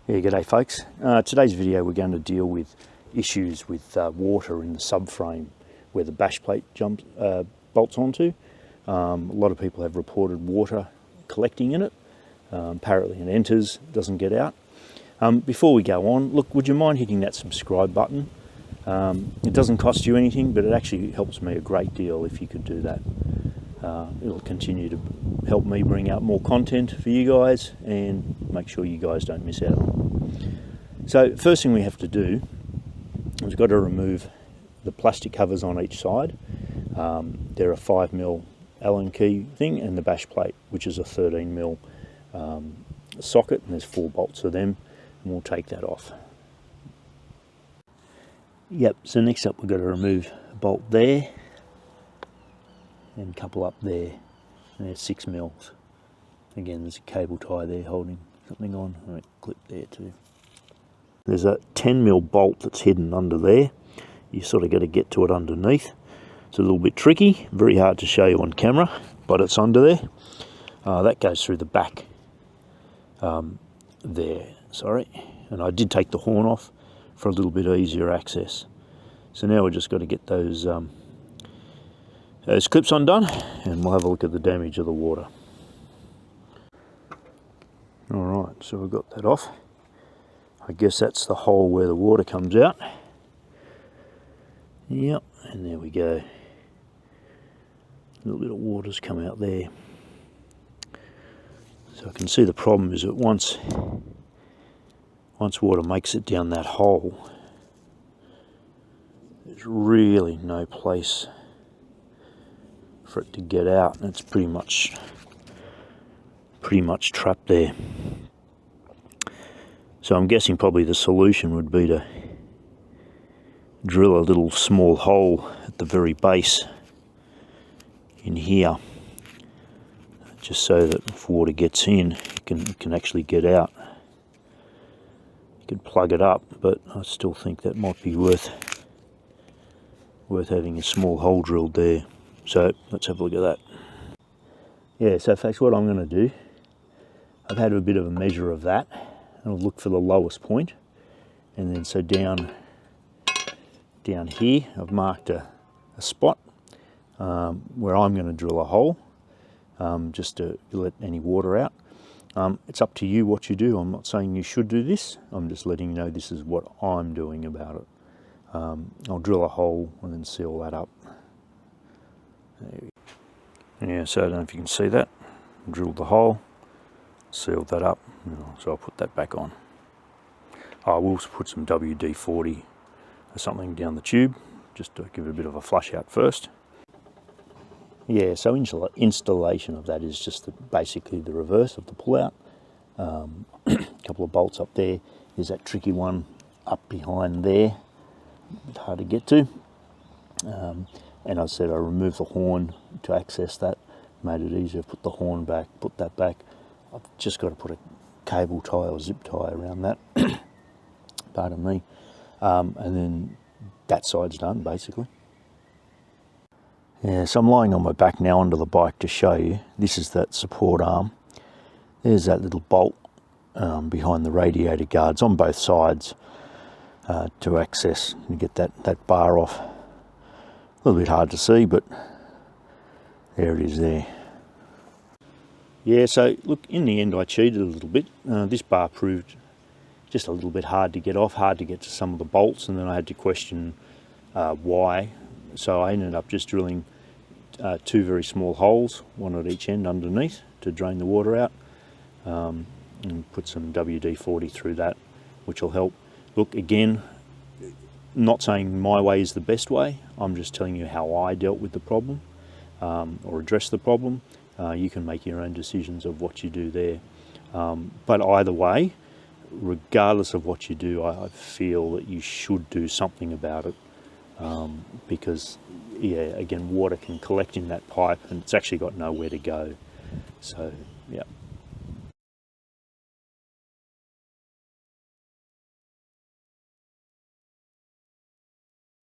Yeah, g'day folks. Today's video we're going to deal with issues with water in the subframe where the bash plate bolts onto. A lot of people have reported water collecting in it. Apparently it enters, doesn't get out. Before we go on, look, would you mind hitting that subscribe button? It doesn't cost you anything, but it actually helps me a great deal if you could do that. It'll continue to help me bring out more content for you guys and make sure you guys don't miss out on. So first thing we have to do is we've got to remove the plastic covers on each side. They're a 5mm Allen key thing, and the bash plate, which is a 13mm socket, and there's 4 bolts of them, and we'll take that off. Yep, so next up we've got to remove a bolt there and a couple up there, and they're 6mm. Again, there's a cable tie there holding something on, and a clip there too. There's a 10mm bolt that's hidden under there. You sort of got to get to it underneath. It's a little bit tricky, very hard to show you on camera, but it's under there. That goes through the back there, sorry. And I did take the horn off for a little bit easier access. So now we've just got to get those clips undone, and we'll have a look at the damage of the water. Alright, so we've got that off. I guess that's the hole where the water comes out. Yep, and there we go. A little bit of water's come out there. So I can see the problem is that once water makes it down that hole, there's really no place for it to get out, and it's pretty much trapped there. So I'm guessing probably the solution would be to drill a little small hole at the very base in here, just so that if water gets in, it can actually get out. You could plug it up, but I still think that might be worth having a small hole drilled there. So let's have a look at that. Yeah, so folks, what I'm going to do, I've had a bit of a measure of that, and I'll look for the lowest point, and then so down here I've marked a spot where I'm going to drill a hole just to let any water out. It's up to you what you do. I'm not saying you should do this, I'm just letting you know this is what I'm doing about it. I'll drill a hole and then seal that up. Yeah, so I don't know if you can see that. Drilled the hole, sealed that up, so I'll put that back on. I will put some WD-40 or something down the tube just to give it a bit of a flush out first. Yeah, so installation of that is just basically the reverse of the pull out. A couple of bolts up there. There's that tricky one up behind there, a bit hard to get to. And I said I removed the horn to access that, made it easier, put the horn back, put that back. I've just got to put a cable tie or zip tie around that, pardon me, and then that side's done basically. Yeah, so I'm lying on my back now onto the bike to show you. This is that support arm. There's that little bolt behind the radiator guards on both sides to access and get that bar off. A little bit hard to see, but there it is there. Yeah, so look, in the end I cheated a little bit. This bar proved just a little bit hard to get off, hard to get to some of the bolts, and then I had to question why. So I ended up just drilling 2 very small holes, one at each end underneath to drain the water out, and put some WD-40 through that, which will help. Look, again, not saying my way is the best way, I'm just telling you how I dealt with the problem or addressed the problem. You can make your own decisions of what you do there. But either way, regardless of what you do, I feel that you should do something about it. Because, yeah, again, water can collect in that pipe and it's actually got nowhere to go. So, yeah.